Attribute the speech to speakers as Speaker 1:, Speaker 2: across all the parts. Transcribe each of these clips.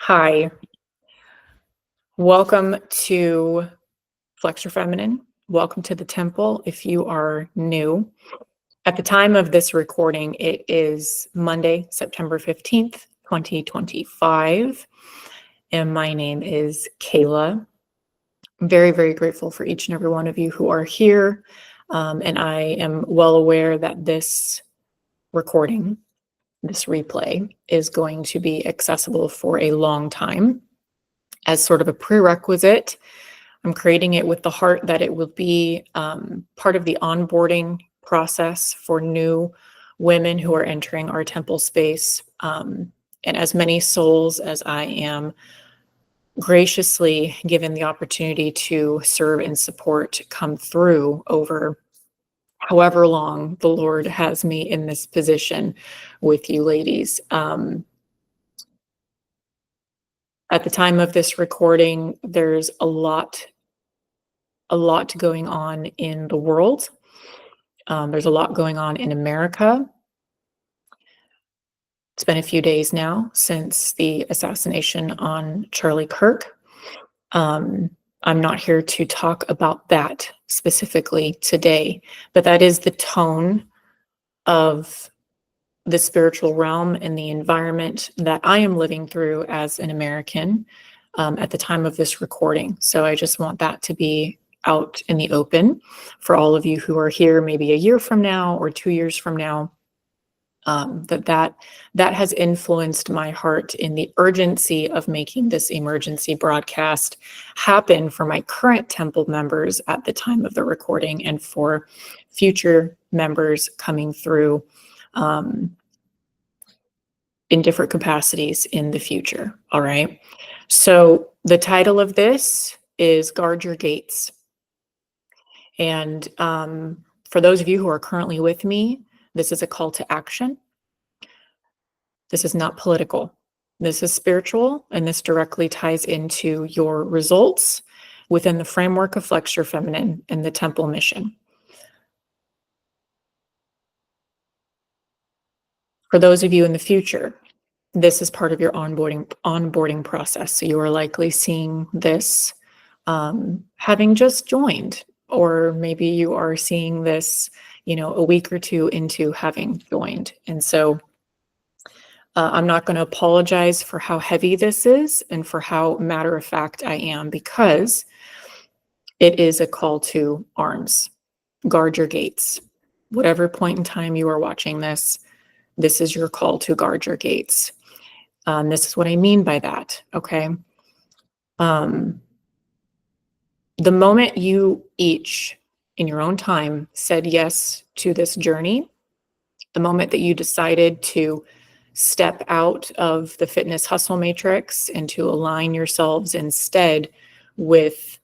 Speaker 1: Hi, welcome to Flex Your Feminine. Welcome to the temple if you are new. At the time of this recording, it is Monday, September 15th, 2025, and my name is Kayla. I'm very, very grateful for each and every one of you who are here, and I am well aware that this recording, this replay, is going to be accessible for a long time. As sort of a prerequisite, I'm creating it with the heart that it will be part of the onboarding process for new women who are entering our temple space. And as many souls as I am graciously given the opportunity to serve and support come through over however long the Lord has me in this position with you ladies. At the time of this recording, there's a lot going on in the world. There's a lot going on in America. It's been a few days now since the assassination on Charlie Kirk. I'm not here to talk about that specifically today, but that is the tone of the spiritual realm and the environment that I am living through as an American at the time of this recording. So I just want that to be out in the open for all of you who are here maybe a year from now or 2 years from now, that has influenced my heart in the urgency of making this emergency broadcast happen for my current temple members at the time of the recording and for future members coming through in different capacities in the future. All right. So the title of this is Guard Your Gates. And for those of you who are currently with me, this is a call to action. This is not political. This is spiritual, and this directly ties into your results within the framework of Flex Your Feminine and the temple mission. For those of you in the future, this is part of your onboarding process. So you are likely seeing this having just joined, or maybe you are seeing this, a week or two into having joined. And so I'm not going to apologize for how heavy this is and for how matter of fact I am, because it is a call to arms. Guard your gates. Whatever point in time you are watching this, this is your call to guard your gates. This is what I mean by that, okay? The moment you each, in your own time, said yes to this journey, the moment that you decided to step out of the fitness hustle matrix and to align yourselves instead with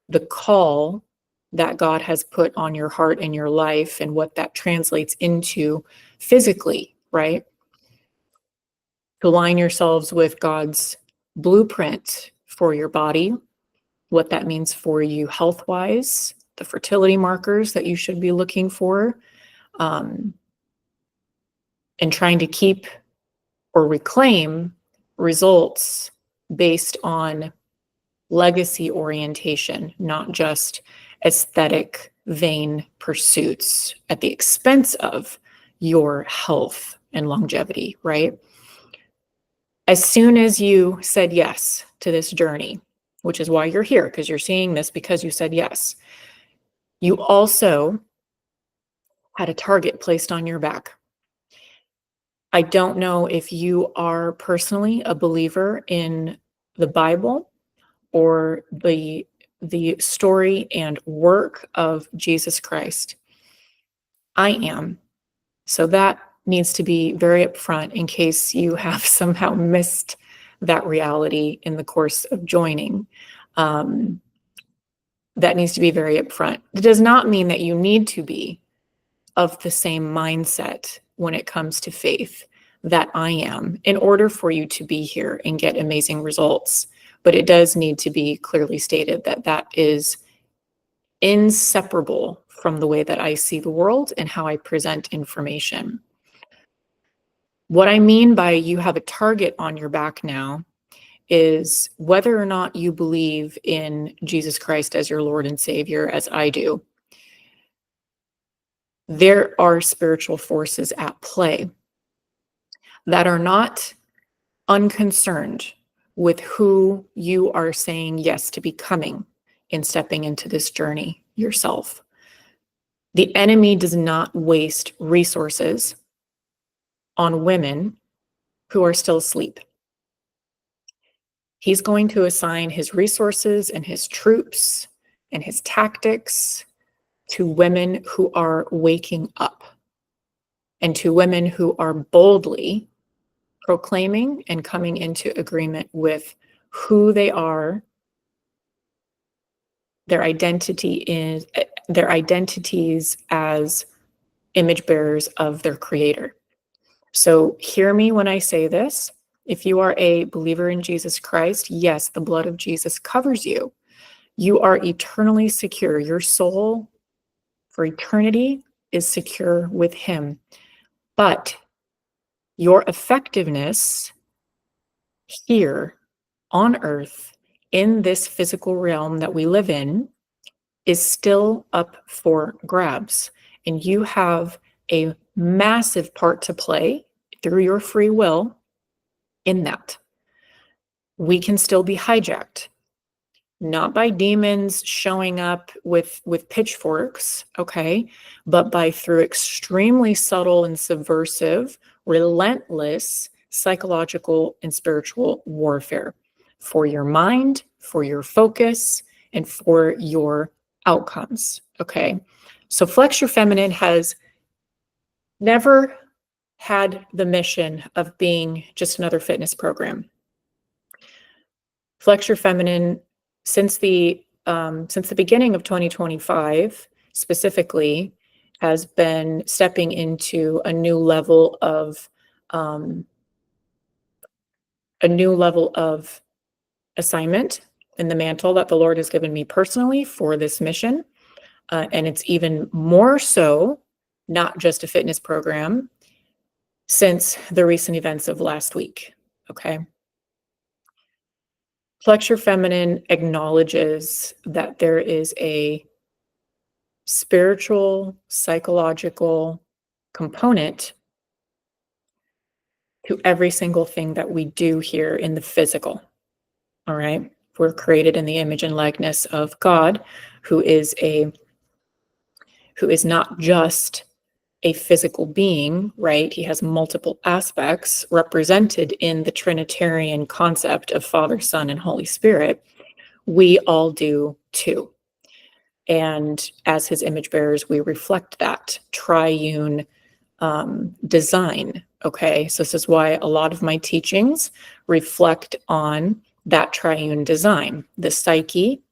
Speaker 1: the call that God has put on your heart and your life and what that translates into physically, right? To align yourselves with God's blueprint for your body, what that means for you health-wise, the fertility markers that you should be looking for, and trying to keep or reclaim results based on legacy orientation, not just aesthetic, vain pursuits at the expense of your health and longevity, right? As soon as you said yes to this journey, which is why you're here, because you're seeing this because you said yes, you also had a target placed on your back. I don't know if you are personally a believer in the Bible or the story and work of Jesus Christ. I am. So that needs to be very upfront in case you have somehow missed that reality in the course of joining. That needs to be very upfront. It does not mean that you need to be of the same mindset when it comes to faith that I am in order for you to be here and get amazing results. But it does need to be clearly stated that that is inseparable from the way that I see the world and how I present information. What I mean by you have a target on your back now is whether or not you believe in Jesus Christ as your Lord and Savior, as I do, there are spiritual forces at play that are not unconcerned with who you are saying yes to becoming in stepping into this journey yourself. The enemy does not waste resources on women who are still asleep. He's going to assign his resources and his troops and his tactics to women who are waking up and to women who are boldly proclaiming and coming into agreement with who they are, their identities as image bearers of their Creator. So hear me when I say this. If you are a believer in Jesus Christ, yes, the blood of Jesus covers you. You are eternally secure. Your soul for eternity is secure with Him. But your effectiveness here on earth, in this physical realm that we live in, is still up for grabs. And you have a massive part to play through your free will in that. We can still be hijacked, not by demons showing up with pitchforks, okay, but by through extremely subtle and subversive, relentless psychological and spiritual warfare for your mind, for your focus, and for your outcomes, okay? So Flex Your Feminine has never had the mission of being just another fitness program. Flex Your Feminine, since the beginning of 2025 specifically, has been stepping into a new level of assignment in the mantle that the Lord has given me personally for this mission. And it's even more so not just a fitness program since the recent events of last week, okay? Flex Your Feminine acknowledges that there is a spiritual, psychological component to every single thing that we do here in the physical, all right? We're created in the image and likeness of God, who is not just a physical being, right? He has multiple aspects represented in the Trinitarian concept of Father, Son, and Holy Spirit. We all do too. And as his image bearers, we reflect that triune design, okay? So this is why a lot of my teachings reflect on that triune design: the psyche,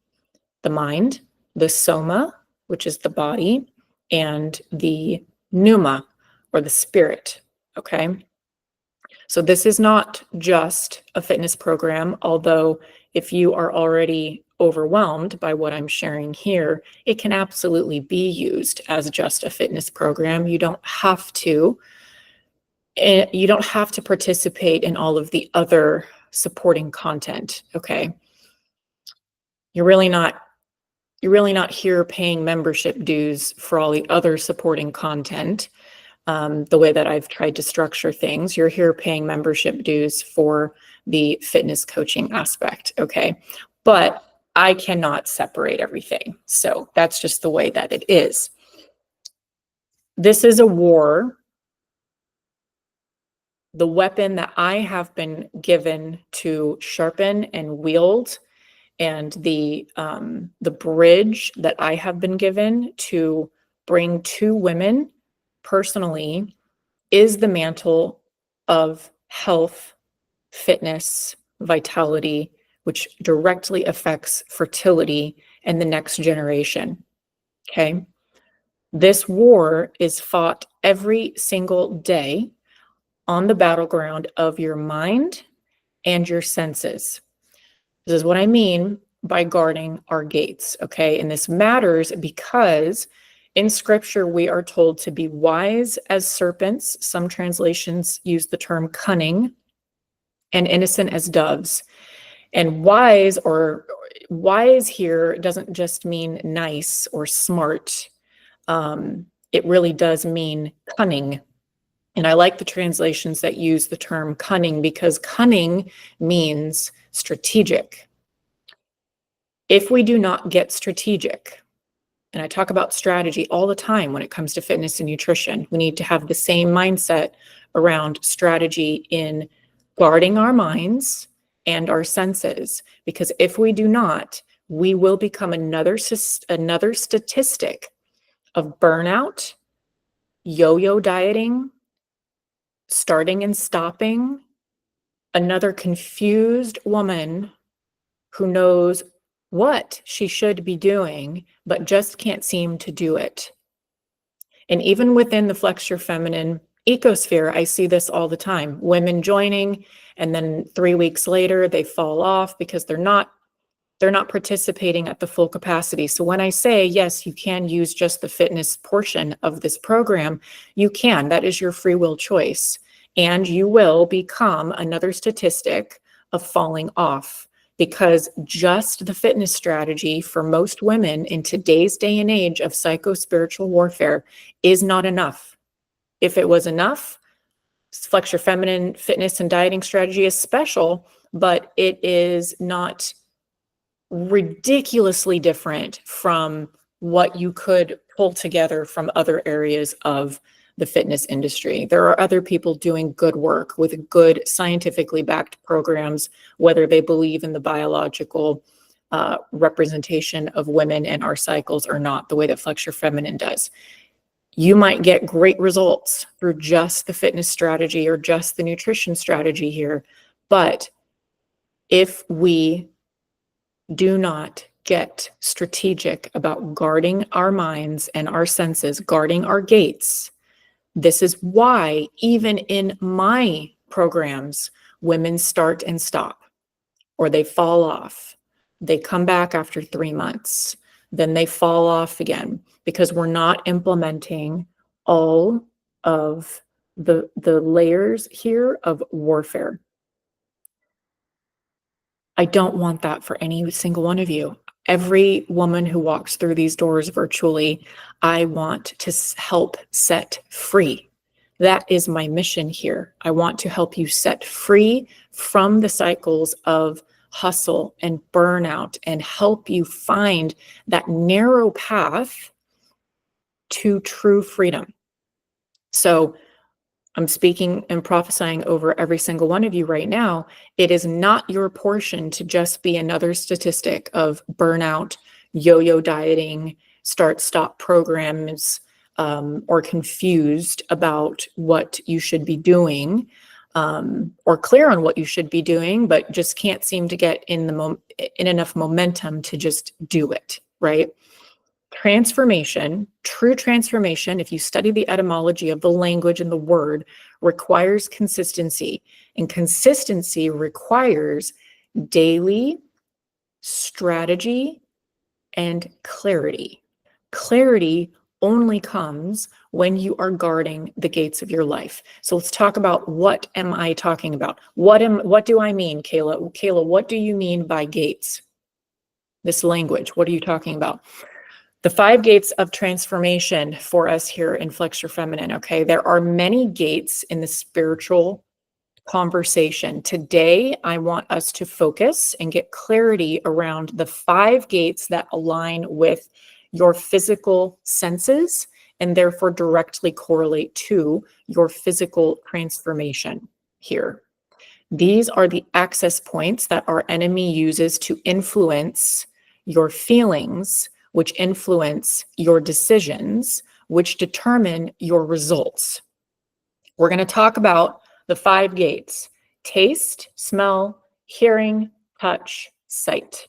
Speaker 1: the mind, the soma, which is the body, and the pneuma, or the spirit, okay? So this is not just a fitness program, although if you are already overwhelmed by what I'm sharing here, it can absolutely be used as just a fitness program. You don't have to participate in all of the other supporting content, okay? You're really not here paying membership dues for all the other supporting content. The way that I've tried to structure things, you're here paying membership dues for the fitness coaching aspect, okay? But I cannot separate everything. So that's just the way that it is. This is a war. The weapon that I have been given to sharpen and wield, and the bridge that I have been given to bring to women personally, is the mantle of health, fitness, vitality, which directly affects fertility and the next generation, okay? This war is fought every single day on the battleground of your mind and your senses. This is what I mean by guarding our gates, okay? And this matters because in Scripture, we are told to be wise as serpents. Some translations use the term cunning, and innocent as doves. And wise here doesn't just mean nice or smart. It really does mean cunning. And I like the translations that use the term cunning, because cunning means strategic. If we do not get strategic, and I talk about strategy all the time when it comes to fitness and nutrition, we need to have the same mindset around strategy in guarding our minds and our senses. Because if we do not, we will become another statistic of burnout, yo-yo dieting, starting and stopping, another confused woman who knows what she should be doing, but just can't seem to do it. And even within the Flex Your Feminine ecosphere, I see this all the time. Women joining, and then 3 weeks later, they fall off because they're not participating at the full capacity. So when I say, yes, you can use just the fitness portion of this program, you can. That is your free will choice. And you will become another statistic of falling off, because just the fitness strategy for most women in today's day and age of psycho-spiritual warfare is not enough. If it was enough, Flex Your Feminine fitness and dieting strategy is special, but it is not ridiculously different from what you could pull together from other areas of the fitness industry. There are other people doing good work with good scientifically backed programs, whether they believe in the biological representation of women and our cycles or not, the way that Flex Your Feminine does. You might get great results through just the fitness strategy or just the nutrition strategy here. But if we do not get strategic about guarding our minds and our senses, guarding our gates, this is why even in my programs, women start and stop, or they fall off. They come back after 3 months, then they fall off again, because we're not implementing all of the layers here of warfare. I don't want that for any single one of you. Every woman who walks through these doors virtually, I want to help set free. That is my mission here. I want to help you set free from the cycles of hustle and burnout and help you find that narrow path to true freedom. So I'm speaking and prophesying over every single one of you right now. It is not your portion to just be another statistic of burnout, yo-yo dieting, start-stop programs, or confused about what you should be doing, or clear on what you should be doing, but just can't seem to get in enough momentum to just do it, right? Transformation, true transformation, if you study the etymology of the language and the word, requires consistency. And consistency requires daily strategy and clarity. Clarity only comes when you are guarding the gates of your life. So let's talk about, what am I talking about? What do I mean, Kayla? Kayla, what do you mean by gates? This language, what are you talking about? The 5 gates of transformation for us here in Flex Your Feminine, okay? There are many gates in the spiritual conversation. Today, I want us to focus and get clarity around the 5 gates that align with your physical senses and therefore directly correlate to your physical transformation here. These are the access points that our enemy uses to influence your feelings, which influence your decisions, which determine your results. We're going to talk about the 5 gates: taste, smell, hearing, touch, sight.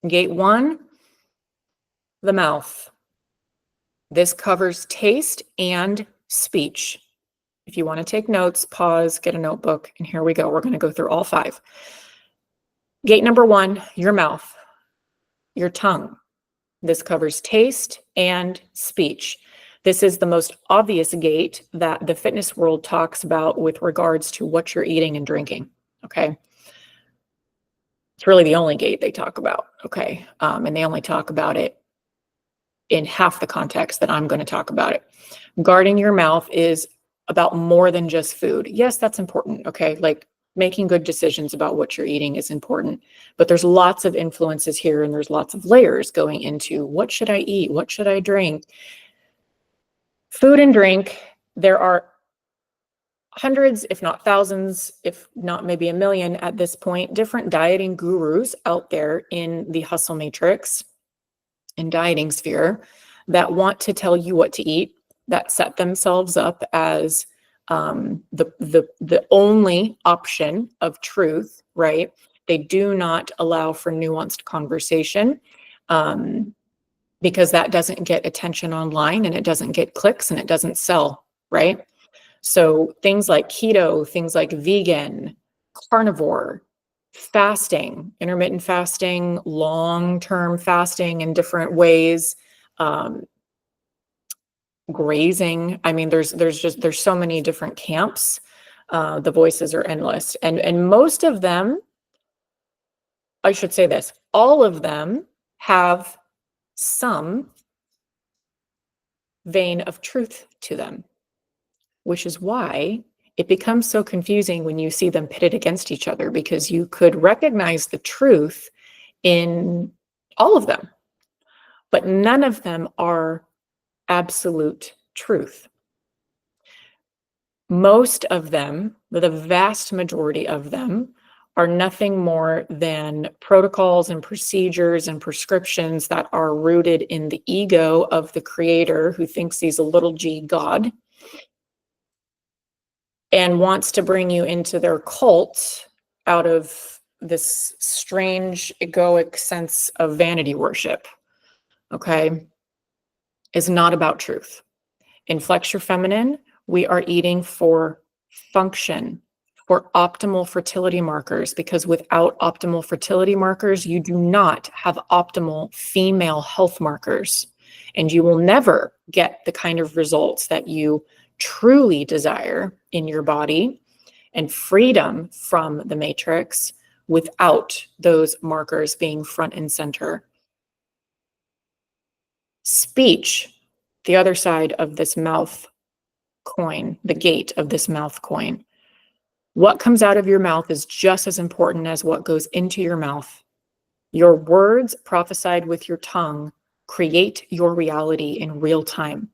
Speaker 1: Gate 1, the mouth. This covers taste and speech. If you want to take notes, pause, get a notebook, and here we go. We're going to go through all 5. Gate number 1, your mouth, your tongue. This covers taste and speech. This is the most obvious gate that the fitness world talks about with regards to what you're eating and drinking, okay? It's really the only gate they talk about, okay? And they only talk about it in half the context that I'm going to talk about it. Guarding your mouth is about more than just food. Yes, that's important, okay? Like making good decisions about what you're eating is important, but there's lots of influences here and there's lots of layers going into what should I eat? What should I drink? Food and drink, there are hundreds, if not thousands, if not maybe a million at this point, different dieting gurus out there in the hustle matrix and dieting sphere that want to tell you what to eat, that set themselves up as the only option of truth, right? They do not allow for nuanced conversation because that doesn't get attention online and it doesn't get clicks and it doesn't sell, right? So things like keto, things like vegan, carnivore, fasting, intermittent fasting, long-term fasting in different ways, grazing. I mean, there's so many different camps. The voices are endless. And most of them, I should say this, all of them have some vein of truth to them, which is why it becomes so confusing when you see them pitted against each other, because you could recognize the truth in all of them, but none of them are absolute truth. Most of them, the vast majority of them, are nothing more than protocols and procedures and prescriptions that are rooted in the ego of the creator who thinks he's a little g God and wants to bring you into their cult out of this strange egoic sense of vanity worship, okay, is not about truth. In Flex Your Feminine, we are eating for function, for optimal fertility markers, because without optimal fertility markers, you do not have optimal female health markers, and you will never get the kind of results that you truly desire in your body and freedom from the matrix without those markers being front and center. Speech, the other side of this mouth coin, the gate of this mouth coin. What comes out of your mouth is just as important as what goes into your mouth. Your words prophesied with your tongue create your reality in real time.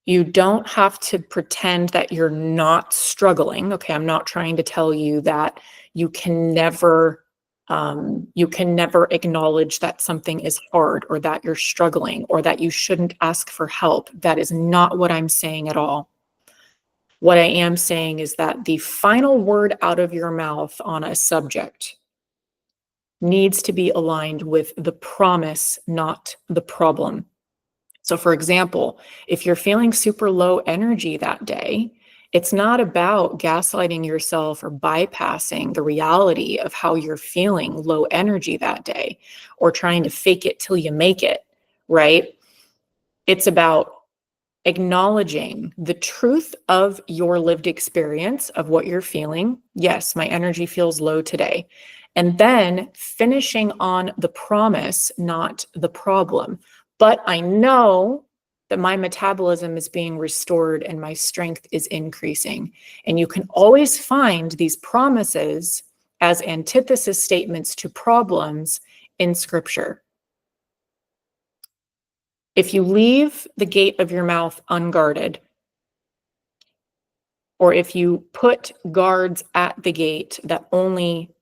Speaker 1: You don't have to pretend that you're not struggling. Okay, I'm not trying to tell you that you can never acknowledge that something is hard or that you're struggling or that you shouldn't ask for help. That is not what I'm saying at all. What I am saying is that the final word out of your mouth on a subject needs to be aligned with the promise, not the problem. So for example, if you're feeling super low energy that day, it's not about gaslighting yourself or bypassing the reality of how you're feeling low energy that day or trying to fake it till you make it, right? It's about acknowledging the truth of your lived experience of what you're feeling. Yes, my energy feels low today. And then finishing on the promise, not the problem. But I know that my metabolism is being restored and my strength is increasing. And you can always find these promises as antithesis statements to problems in scripture. If you leave the gate of your mouth unguarded, or if you put guards at the gate that only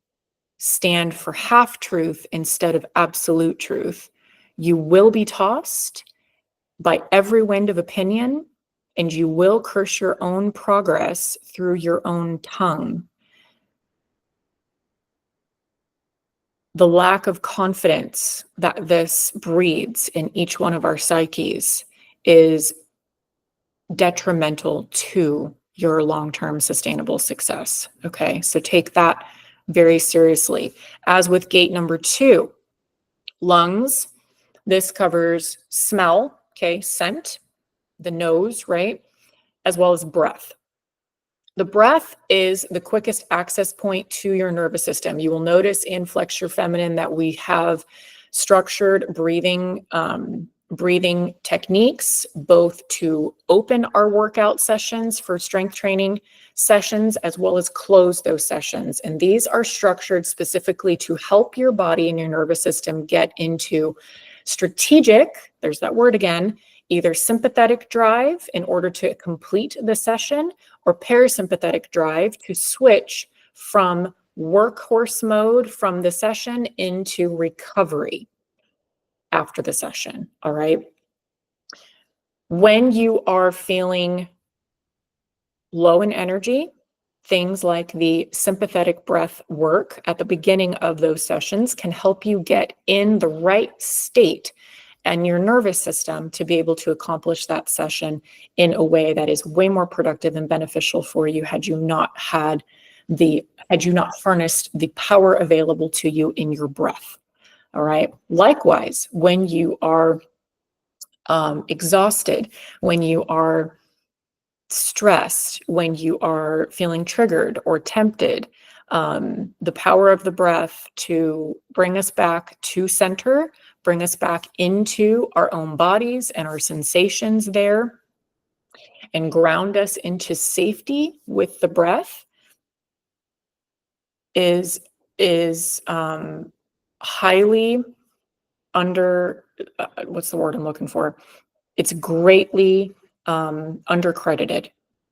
Speaker 1: stand for half truth instead of absolute truth, you will be tossed by every wind of opinion, and you will curse your own progress through your own tongue. The lack of confidence that this breeds in each one of our psyches is detrimental to your long-term sustainable success. Okay, so take that very seriously. As with gate number 2, lungs, this covers smell, okay, scent, the nose, right, as well as breath. The breath is the quickest access point to your nervous system. You will notice in Flex Your Feminine that we have structured breathing techniques, both to open our workout sessions for strength training sessions, as well as close those sessions. And these are structured specifically to help your body and your nervous system get into strategic, there's that word again, either sympathetic drive in order to complete the session, or parasympathetic drive to switch from workhorse mode from the session into recovery after the session. All right. When you are feeling low in energy, things like the sympathetic breath work at the beginning of those sessions can help you get in the right state and your nervous system to be able to accomplish that session in a way that is way more productive and beneficial for you had you not harnessed the power available to you in your breath. All right. Likewise, when you are exhausted, when you are stressed, when you are feeling triggered or tempted, the power of the breath to bring us back to center, bring us back into our own bodies and our sensations there, and ground us into safety with the breath is highly under, what's the word I'm looking for? It's greatly undercredited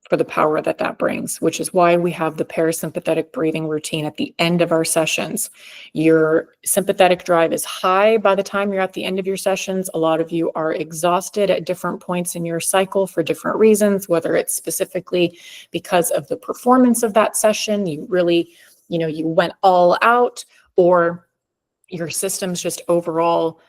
Speaker 1: for the power that that brings, which is why we have the parasympathetic breathing routine at the end of our sessions. Your sympathetic drive is high by the time you're at the end of your sessions. A lot of you are exhausted at different points in your cycle for different reasons, whether it's specifically because of the performance of that session, you really, you went all out, or your system's just overall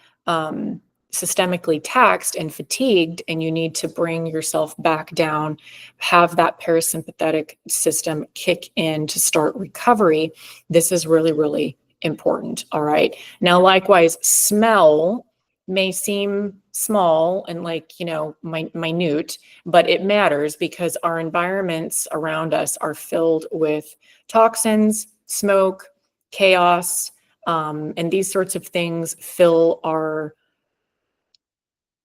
Speaker 1: systemically taxed and fatigued, and you need to bring yourself back down, have that parasympathetic system kick in to start recovery. This is really, really important. All right. Now, likewise, smell may seem small and minute, but it matters because our environments around us are filled with toxins, smoke, chaos, and these sorts of things fill our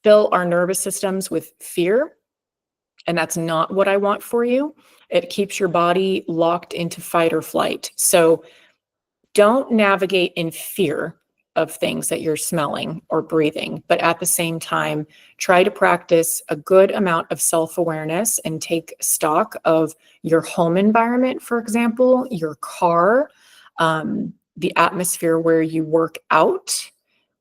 Speaker 1: nervous systems with fear. And that's not what I want for you. It keeps your body locked into fight or flight. So don't navigate in fear of things that you're smelling or breathing, but at the same time, try to practice a good amount of self-awareness and take stock of your home environment, for example, your car, the atmosphere where you work out,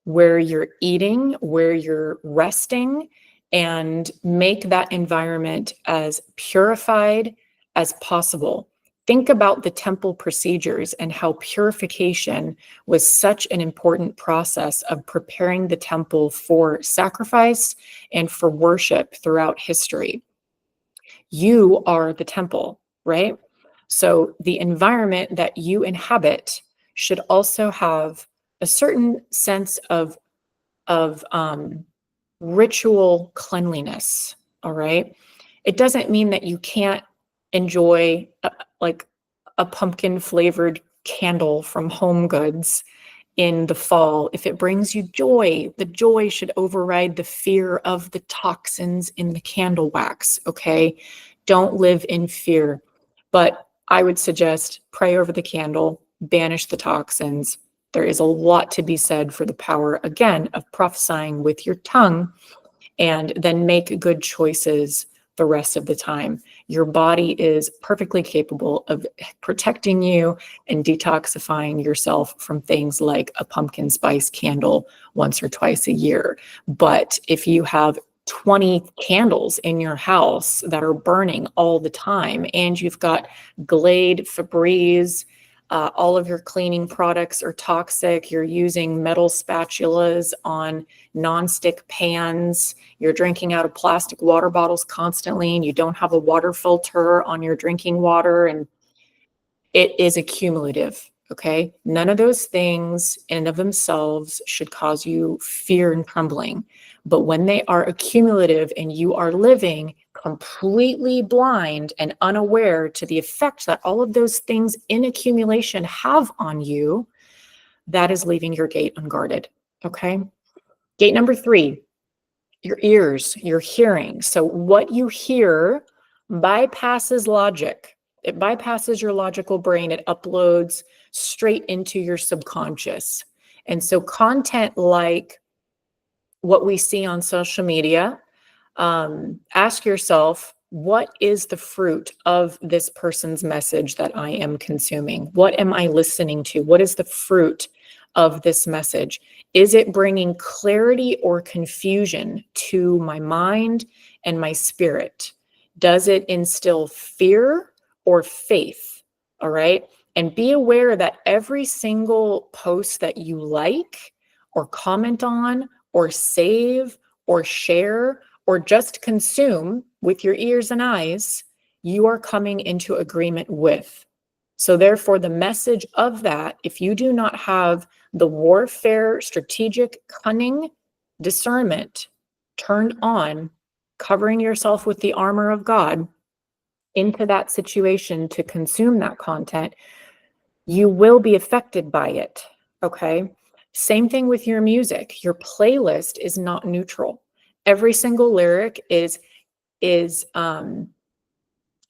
Speaker 1: where you're eating, where you're resting, and make that environment as purified as possible. Think about the temple procedures and how purification was such an important process of preparing the temple for sacrifice and for worship throughout history. You are the temple, right? So the environment that you inhabit should also have a certain sense of ritual cleanliness. All right. It doesn't mean that you can't enjoy a pumpkin flavored candle from Home Goods in the fall. If it brings you joy, the joy should override the fear of the toxins in the candle wax. Okay. Don't live in fear, but I would suggest pray over the candle, banish the toxins. There is a lot to be said for the power, again, of prophesying with your tongue, and then make good choices the rest of the time. Your body is perfectly capable of protecting you and detoxifying yourself from things like a pumpkin spice candle once or twice a year. But if you have 20 candles in your house that are burning all the time, and you've got Glade, Febreze, all of your cleaning products are toxic, you're using metal spatulas on nonstick pans, you're drinking out of plastic water bottles constantly, and you don't have a water filter on your drinking water, and it is accumulative, okay? None of those things in and of themselves should cause you fear and trembling. But when they are accumulative and you are living completely blind and unaware to the effect that all of those things in accumulation have on you, that is leaving your gate unguarded. Okay. Gate number 3, your ears, your hearing. So what you hear bypasses logic. It bypasses your logical brain. It uploads straight into your subconscious. And so content like what we see on social media, ask yourself, what is the fruit of this person's message that I am consuming? What am I listening to? What is the fruit of this message? Is it bringing clarity or confusion to my mind and my spirit? Does it instill fear or faith? All right. And be aware that every single post that you like or comment on or save or share or just consume with your ears and eyes, you are coming into agreement with. So therefore, the message of that, if you do not have the warfare, strategic, cunning discernment turned on, covering yourself with the armor of God into that situation to consume that content, you will be affected by it. Okay. Same thing with your music. Your playlist is not neutral. Every single lyric is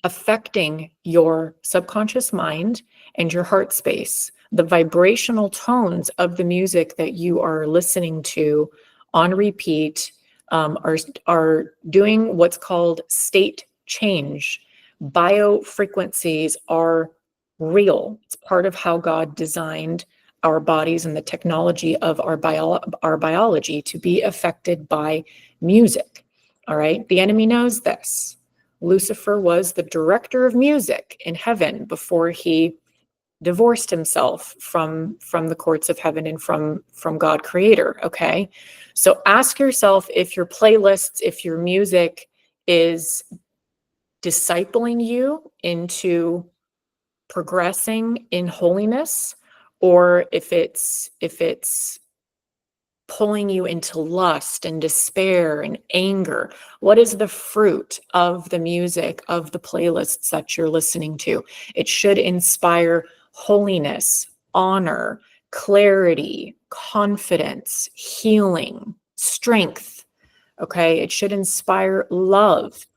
Speaker 1: affecting your subconscious mind and your heart space. The vibrational tones of the music that you are listening to on repeat are doing what's called state change. Biofrequencies are real. It's part of how God designed our bodies and the technology of our biology to be affected by music. All right. The enemy knows this. Lucifer was the director of music in heaven before he divorced himself from the courts of heaven and from God creator. Okay. So ask yourself if your playlists, if your music is discipling you into progressing in holiness, or if it's pulling you into lust and despair and anger. What is the fruit of the music, of the playlists that you're listening to? It should inspire holiness, honor, clarity, confidence, healing, strength. Okay. It should inspire love.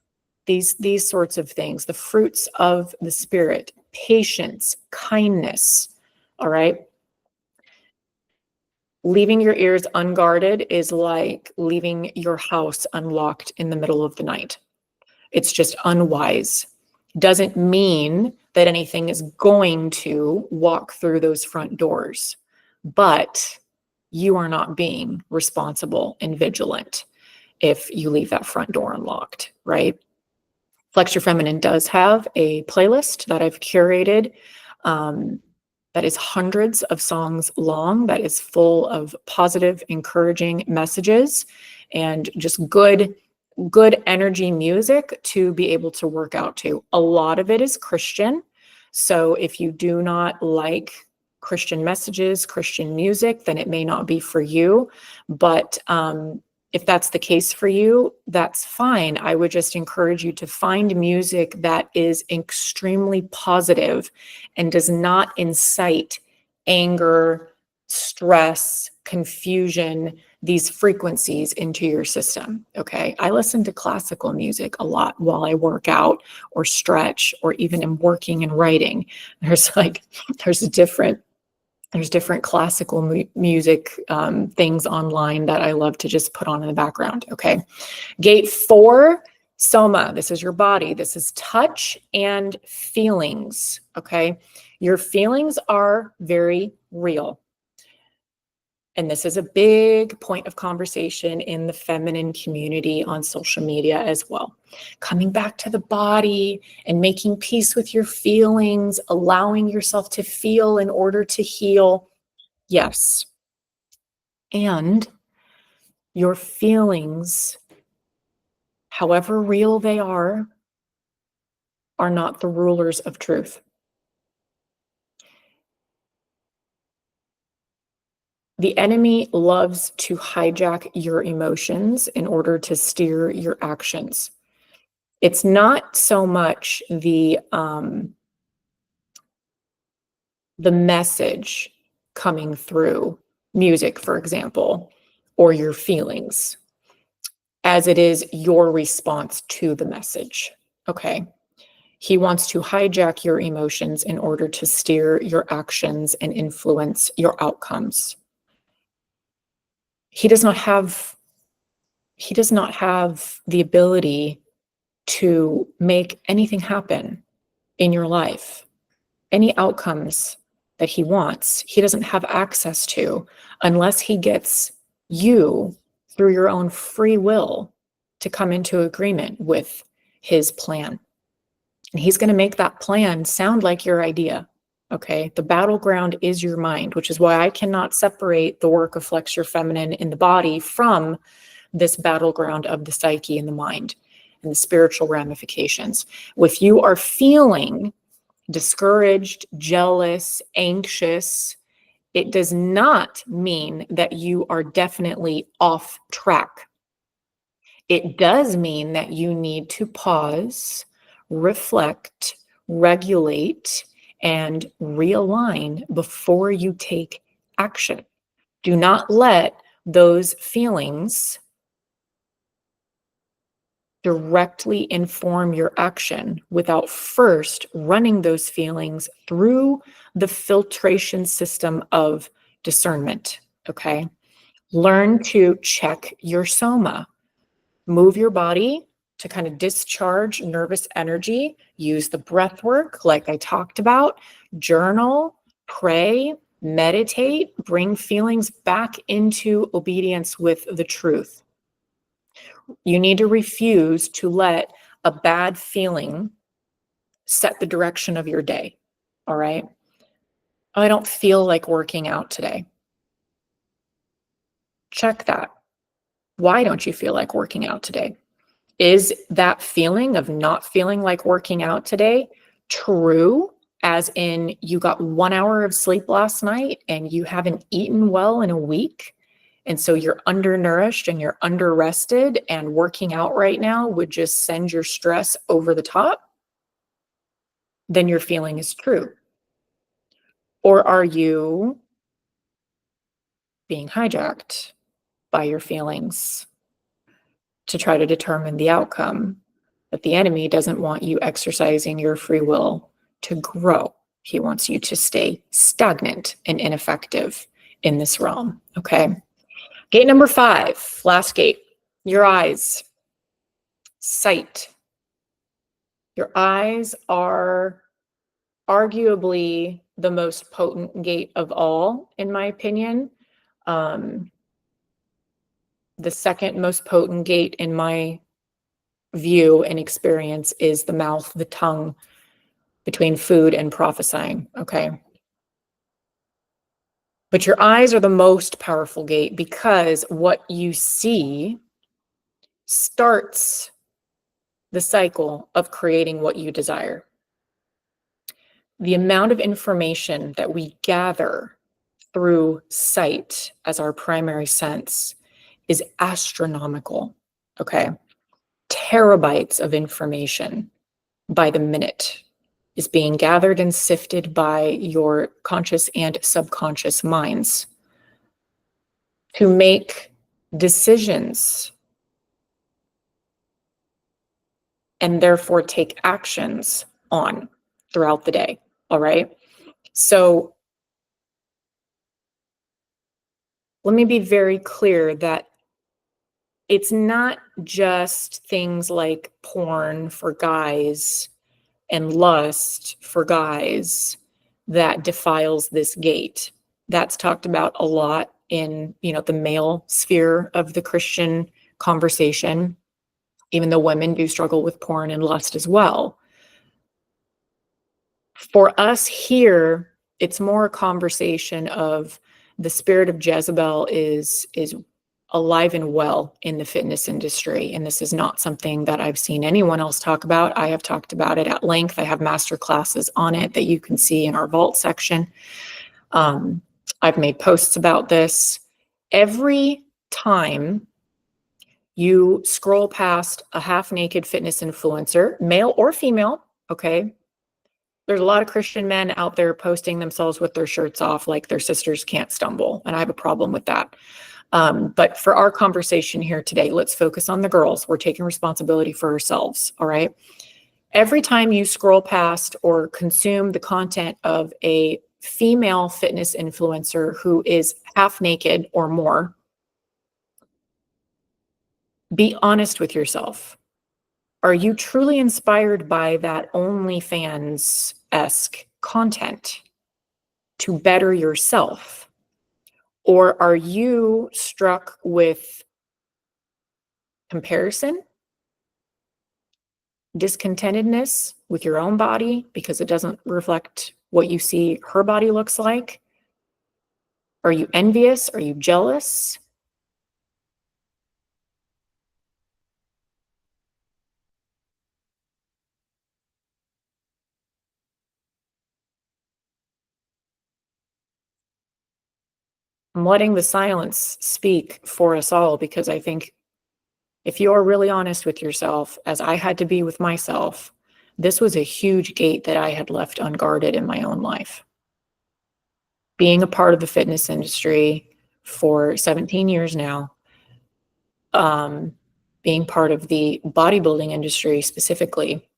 Speaker 1: These sorts of things, the fruits of the Spirit, patience, kindness. All right. Leaving your ears unguarded is like leaving your house unlocked in the middle of the night. It's just unwise. Doesn't mean that anything is going to walk through those front doors, but you are not being responsible and vigilant if you leave that front door unlocked, right? Flex Your Feminine does have a playlist that I've curated that is hundreds of songs long, that is full of positive, encouraging messages and just good energy music to be able to work out to. A lot of it is Christian. So if you do not like Christian messages, Christian music, then it may not be for you. But if that's the case for you, that's fine. I would just encourage you to find music that is extremely positive and does not incite anger, stress, confusion, these frequencies into your system. Okay. I listen to classical music a lot while I work out or stretch or even am working and writing. There's different classical music things online that I love to just put on in the background. Okay. Gate 4, soma. This is your body. This is touch and feelings. Okay. Your feelings are very real. And this is a big point of conversation in the feminine community on social media as well. Coming back to the body and making peace with your feelings, allowing yourself to feel in order to heal. Yes. And your feelings, however real they are not the rulers of truth. The enemy loves to hijack your emotions in order to steer your actions. It's not so much the message coming through music, for example, or your feelings, as it is your response to the message. Okay. He wants to hijack your emotions in order to steer your actions and influence your outcomes. He does not have the ability to make anything happen in your life. Any outcomes that he wants, he doesn't have access to unless he gets you through your own free will to come into agreement with his plan. And he's going to make that plan sound like your idea. Okay. The battleground is your mind, which is why I cannot separate the work of Flex Your Feminine in the body from this battleground of the psyche and the mind and the spiritual ramifications. If you are feeling discouraged, jealous, anxious, it does not mean that you are definitely off track. It does mean that you need to pause, reflect, regulate, and realign before you take action. Do not let those feelings directly inform your action without first running those feelings through the filtration system of discernment. Okay. Learn to check your soma. Move your body to kind of discharge nervous energy. Use the breath work, like I talked about. Journal, pray, meditate, bring feelings back into obedience with the truth. You need to refuse to let a bad feeling set the direction of your day. All right. Oh, I don't feel like working out today. Check that. Why don't you feel like working out today? Is that feeling of not feeling like working out today true? As in, you got 1 hour of sleep last night and you haven't eaten well in a week? And so you're undernourished and you're underrested, and working out right now would just send your stress over the top? Then your feeling is true. Or are you being hijacked by your feelings to try to determine the outcome? But the enemy doesn't want you exercising your free will to grow. He wants you to stay stagnant and ineffective in this realm. Okay. Gate number 5, last gate, your eyes. Sight. Your eyes are arguably the most potent gate of all, in my opinion. The second most potent gate in my view and experience is the mouth, the tongue, between food and prophesying. Okay. But your eyes are the most powerful gate because what you see starts the cycle of creating what you desire. The amount of information that we gather through sight as our primary sense is astronomical. Okay. Terabytes of information by the minute is being gathered and sifted by your conscious and subconscious minds to make decisions and therefore take actions on throughout the day. All right. So let me be very clear that it's not just things like porn for guys and lust for guys that defiles this gate. That's talked about a lot in, the male sphere of the Christian conversation, even though women do struggle with porn and lust as well. For us here, it's more a conversation of the spirit of Jezebel is alive and well in the fitness industry. And this is not something that I've seen anyone else talk about. I have talked about it at length. I have master classes on it that you can see in our vault section. I've made posts about this. Every time You scroll past a half-naked fitness influencer, male or female, okay? There's a lot of Christian men out there posting themselves with their shirts off like their sisters can't stumble, and I have a problem with that. But for our conversation here today, let's focus on the girls. We're taking responsibility for ourselves, all right? Every time you scroll past or consume the content of a female fitness influencer who is half naked or more, be honest with yourself. Are you truly inspired by that OnlyFans-esque content to better yourself? Or are you struck with comparison, discontentedness with your own body because it doesn't reflect what you see her body looks like? Are you envious? Are you jealous? I'm letting the silence speak for us all, because I think if you are really honest with yourself, as I had to be with myself, this was a huge gate that I had left unguarded in my own life. Being a part of the fitness industry for 17 years now, being part of the bodybuilding industry specifically,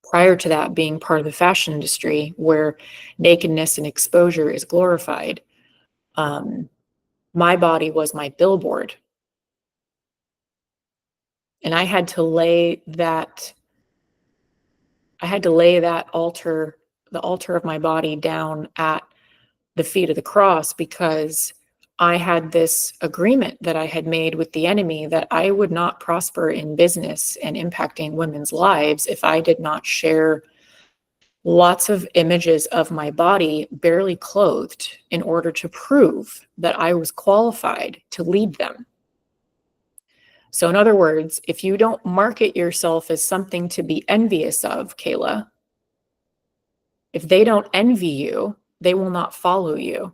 Speaker 1: prior to that being part of the fashion industry where nakedness and exposure is glorified. My body was my billboard. And I had to lay that altar, the altar of my body, down at the feet of the cross, because I had this agreement that I had made with the enemy that I would not prosper in business and impacting women's lives if I did not share lots of images of my body barely clothed in order to prove that I was qualified to lead them. So in other words, if you don't market yourself as something to be envious of, Kayla, if they don't envy you, they will not follow you.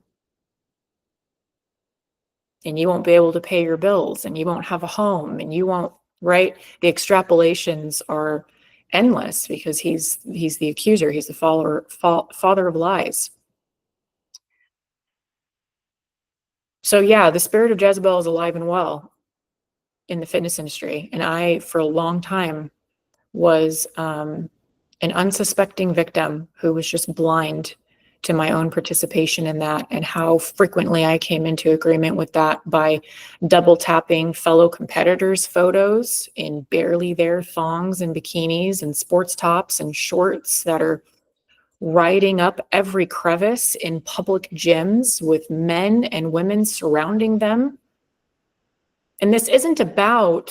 Speaker 1: And you won't be able to pay your bills, and you won't have a home, and you won't, right? The extrapolations are endless because he's the accuser. He's the father of lies. So yeah, the spirit of Jezebel is alive and well in the fitness industry. And I, for a long time, was an unsuspecting victim who was just blind to my own participation in that, and how frequently I came into agreement with that by double tapping fellow competitors' photos in barely there thongs and bikinis and sports tops and shorts that are riding up every crevice in public gyms with men and women surrounding them. And this isn't about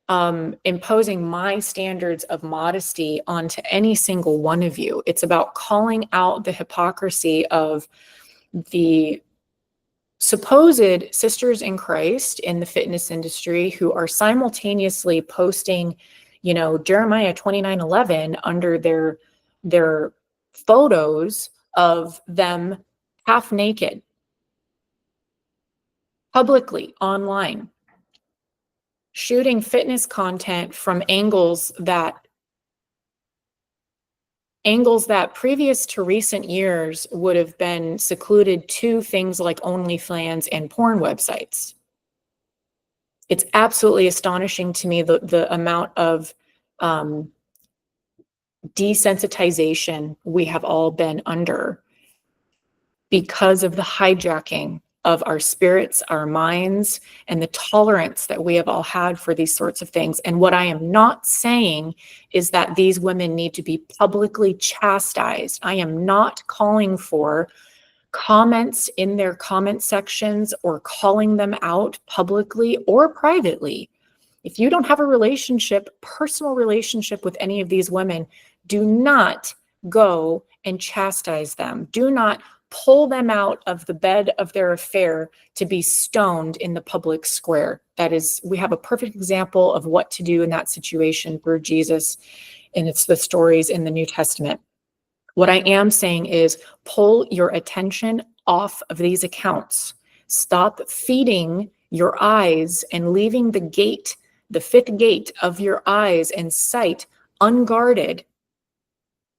Speaker 1: imposing my standards of modesty onto any single one of you. It's about calling out the hypocrisy of the supposed sisters in Christ in the fitness industry who are simultaneously posting, Jeremiah 29:11 under their photos of them half naked publicly online, shooting fitness content from angles that previous to recent years would have been secluded to things like OnlyFans and porn websites. It's absolutely astonishing to me the amount of desensitization we have all been under because of the hijacking of our spirits, our minds, and the tolerance that we have all had for these sorts of things. And what I am not saying is that these women need to be publicly chastised. I am not calling for comments in their comment sections or calling them out publicly or privately. If you don't have a personal relationship with any of these women, do not go and chastise them. Do not pull them out of the bed of their affair to be stoned in the public square. We have a perfect example of what to do in that situation through Jesus, and it's the stories in the New Testament. What I am saying is pull your attention off of these accounts. Stop feeding your eyes and leaving the gate, the fifth gate of your eyes and sight unguarded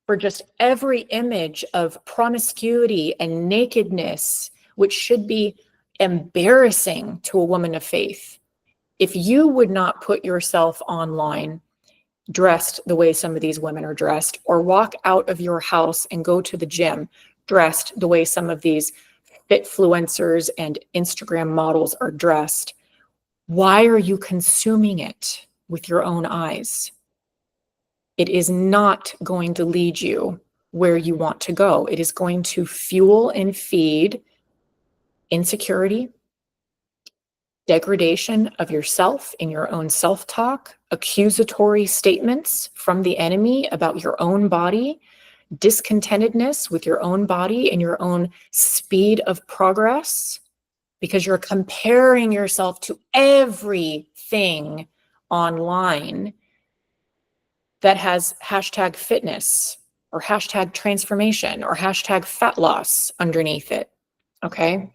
Speaker 1: for just every image of promiscuity and nakedness, which should be embarrassing to a woman of faith. If you would not put yourself online dressed the way some of these women are dressed, or walk out of your house and go to the gym dressed the way some of these fitfluencers and Instagram models are dressed, why are you consuming it with your own eyes? It is not going to lead you where you want to go. It is going to fuel and feed insecurity, degradation of yourself in your own self-talk, accusatory statements from the enemy about your own body, discontentedness with your own body and your own speed of progress, because you're comparing yourself to everything online that has hashtag fitness or hashtag transformation or hashtag fat loss underneath it. Okay.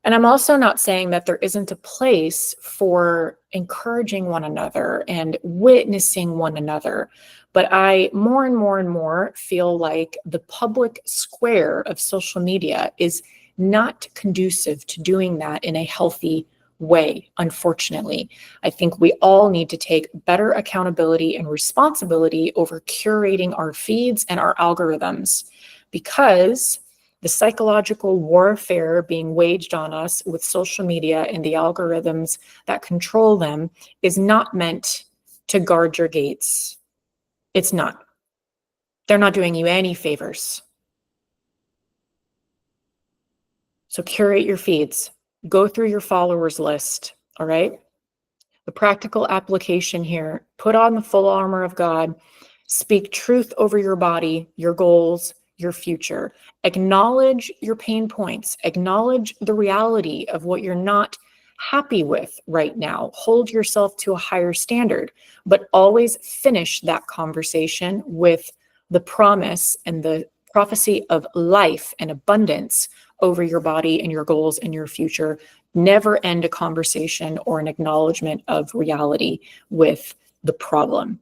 Speaker 1: And I'm also not saying that there isn't a place for encouraging one another and witnessing one another. But I more and more and more feel like the public square of social media is not conducive to doing that in a healthy way, unfortunately. I think we all need to take better accountability and responsibility over curating our feeds and our algorithms, because the psychological warfare being waged on us with social media and the algorithms that control them is not meant to guard your gates. It's not. They're not doing you any favors. So curate your feeds. Go through your followers list, all right? The practical application here, put on the full armor of God, speak truth over your body, your goals, your future. Acknowledge your pain points. Acknowledge the reality of what you're not happy with right now. Hold yourself to a higher standard, but always finish that conversation with the promise and the prophecy of life and abundance over your body and your goals and your future. Never end a conversation or an acknowledgement of reality with the problem.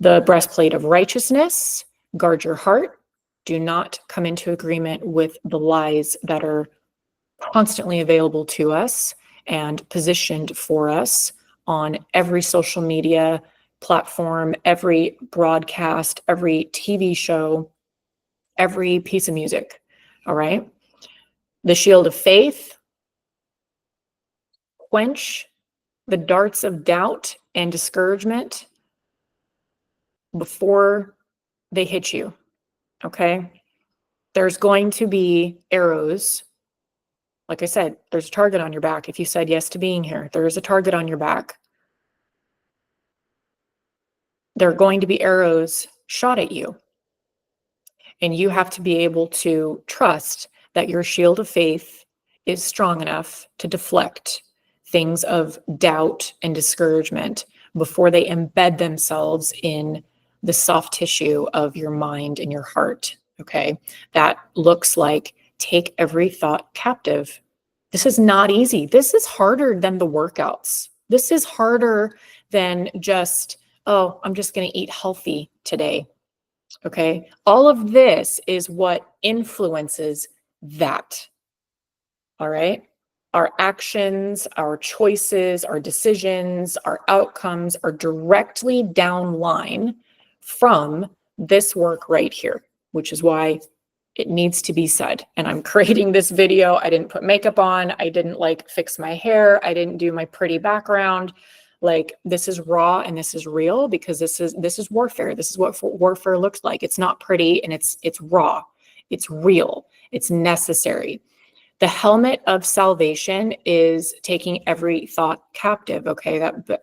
Speaker 1: The breastplate of righteousness, guard your heart. Do not come into agreement with the lies that are constantly available to us and positioned for us on every social media platform, every broadcast, every TV show, every piece of music. All right. The shield of faith, quench the darts of doubt and discouragement before they hit you. Okay. There's going to be arrows. Like I said, there's a target on your back. If you said yes to being here, there is a target on your back. There are going to be arrows shot at you. And you have to be able to trust that your shield of faith is strong enough to deflect things of doubt and discouragement before they embed themselves in the soft tissue of your mind and your heart. Okay. That looks like take every thought captive. This is not easy. This is harder than the workouts. This is harder than just, oh, I'm just going to eat healthy today. Okay. All of this is what influences that. All right. Our actions, our choices, our decisions, our outcomes are directly downline from this work right here, which is why it needs to be said. And I'm creating this video. I didn't put makeup on. I didn't like fix my hair. I didn't do my pretty background. Like, this is raw and this is real, because this is warfare. This is what warfare looks like. It's not pretty, and it's raw. It's real. It's necessary. The helmet of salvation is taking every thought captive. Okay, that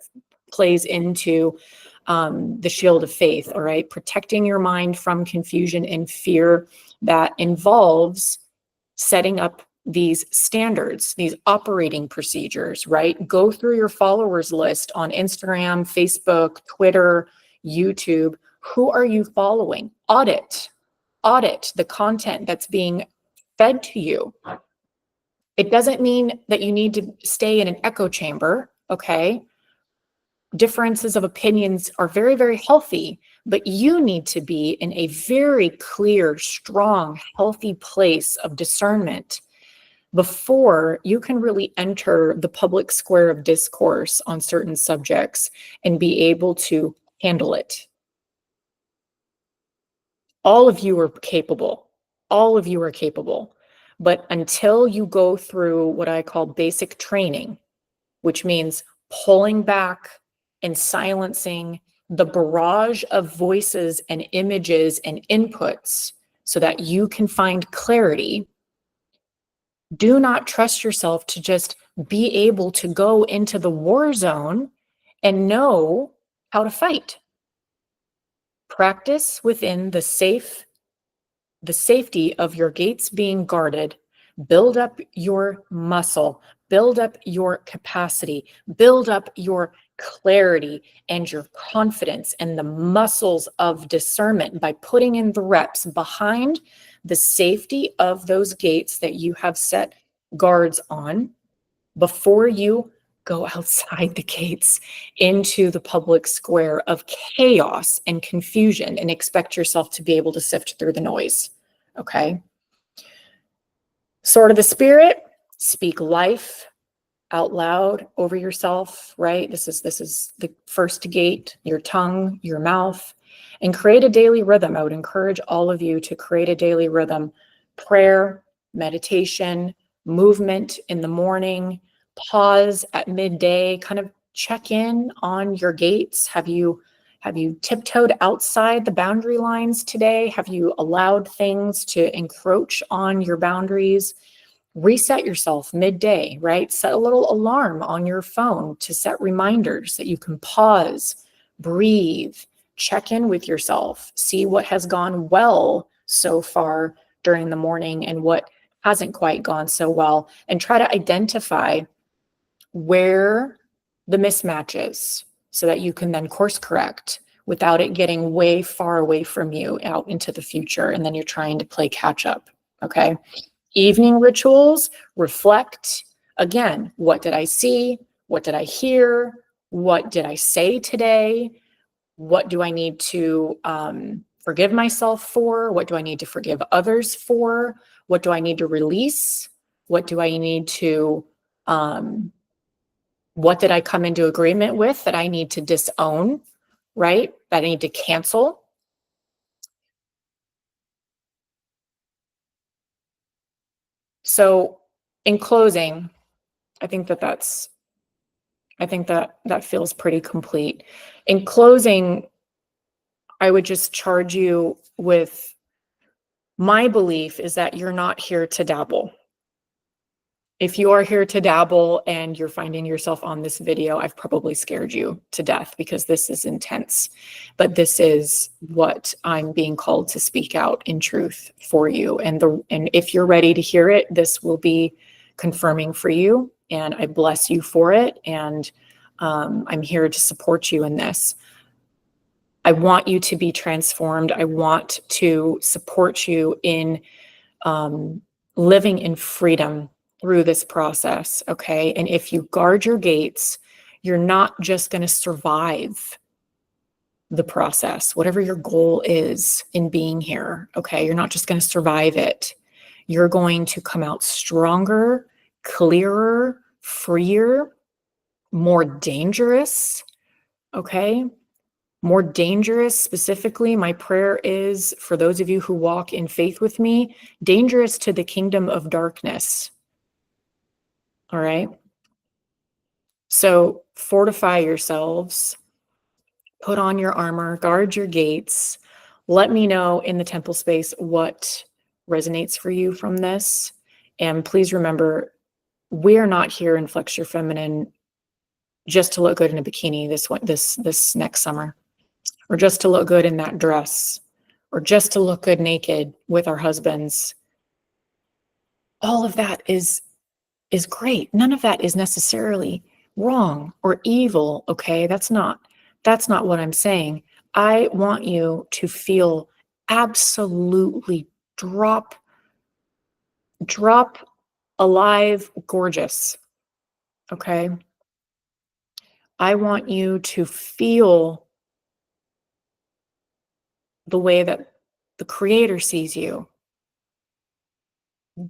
Speaker 1: plays into the shield of faith. All right, protecting your mind from confusion and fear that involves setting up these standards, these operating procedures, right? Go through your followers list on Instagram, Facebook, Twitter, YouTube. Who are you following? Audit the content that's being fed to you. It doesn't mean that you need to stay in an echo chamber, okay? Differences of opinions are very, very healthy, but you need to be in a very clear, strong, healthy place of discernment before you can really enter the public square of discourse on certain subjects and be able to handle it. All of you are capable. All of you are capable. But until you go through what I call basic training, which means pulling back and silencing the barrage of voices and images and inputs so that you can find clarity, do not trust yourself to just be able to go into the war zone and know how to fight. Practice within the safety of your gates being guarded. Build up your muscle, build up your capacity, build up your clarity and your confidence and the muscles of discernment by putting in the reps behind the safety of those gates that you have set guards on before you go outside the gates into the public square of chaos and confusion and expect yourself to be able to sift through the noise. Okay. Sword of the Spirit, speak life out loud over yourself, right? This is the first gate, your tongue, your mouth, and create a daily rhythm. I would encourage all of you to create a daily rhythm: prayer, meditation, movement in the morning, pause at midday, kind of check in on your gates. Have you tiptoed outside the boundary lines today? Have you allowed things to encroach on your boundaries? Reset yourself midday, right? Set a little alarm on your phone to set reminders that you can pause, breathe, check in with yourself, see what has gone well so far during the morning and what hasn't quite gone so well, and try to identify where the mismatch is so that you can then course correct without it getting way far away from you out into the future. And then you're trying to play catch up. Okay. Evening rituals reflect, again, what did I see? What did I hear? What did I say today? What do I need to forgive myself for? What do I need to forgive others for? What do I need to release? What do I need to, what did I come into agreement with that I need to disown, right? That I need to cancel? So in closing, I think that feels pretty complete. In closing, I would just charge you with my belief is that you're not here to dabble. If you are here to dabble and you're finding yourself on this video, I've probably scared you to death because this is intense. But this is what I'm being called to speak out in truth for you. And if you're ready to hear it, this will be confirming for you. And I bless you for it. And I'm here to support you in this. I want you to be transformed. I want to support you in living in freedom through this process, okay? And if you guard your gates, you're not just going to survive the process, whatever your goal is in being here, okay? You're not just going to survive it. You're going to come out stronger, clearer, freer, more dangerous, okay? More dangerous. Specifically, my prayer is for those of you who walk in faith with me, dangerous to the kingdom of darkness. All right. So fortify yourselves, put on your armor, guard your gates. Let me know in the temple space what resonates for you from this. And please remember, we are not here in Flex Your Feminine just to look good in a bikini this next summer, or just to look good in that dress, or just to look good naked with our husbands. All of that is great. None of that is necessarily wrong or evil, okay? That's not what I'm saying. I want you to feel absolutely drop alive, gorgeous. Okay. I want you to feel the way that the Creator sees you,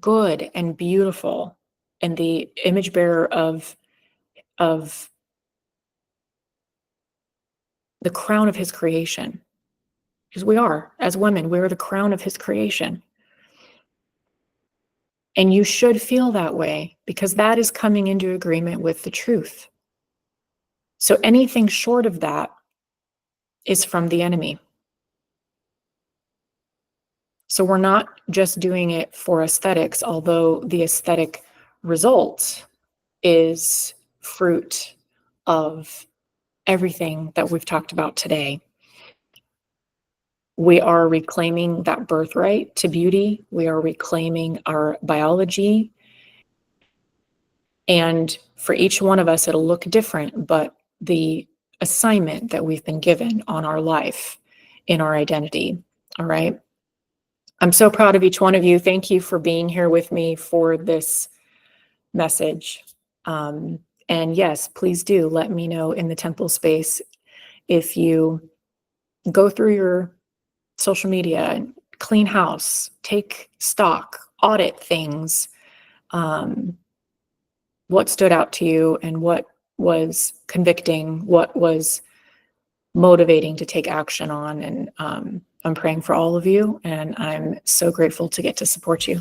Speaker 1: good and beautiful, and the image bearer of the crown of his creation. Because we are, as women, we're the crown of his creation. And you should feel that way because that is coming into agreement with the truth. So anything short of that is from the enemy. So we're not just doing it for aesthetics, although the aesthetic result is fruit of everything that we've talked about today. We are reclaiming that birthright to beauty. We are reclaiming our biology. And for each one of us, it'll look different, but the assignment that we've been given on our life, in our identity, all right? I'm so proud of each one of you. Thank you for being here with me for this message. And yes, please do let me know in the temple space if you go through your social media and clean house, take stock, audit things. What stood out to you and what was convicting, what was motivating to take action on. And I'm praying for all of you, and I'm so grateful to get to support you.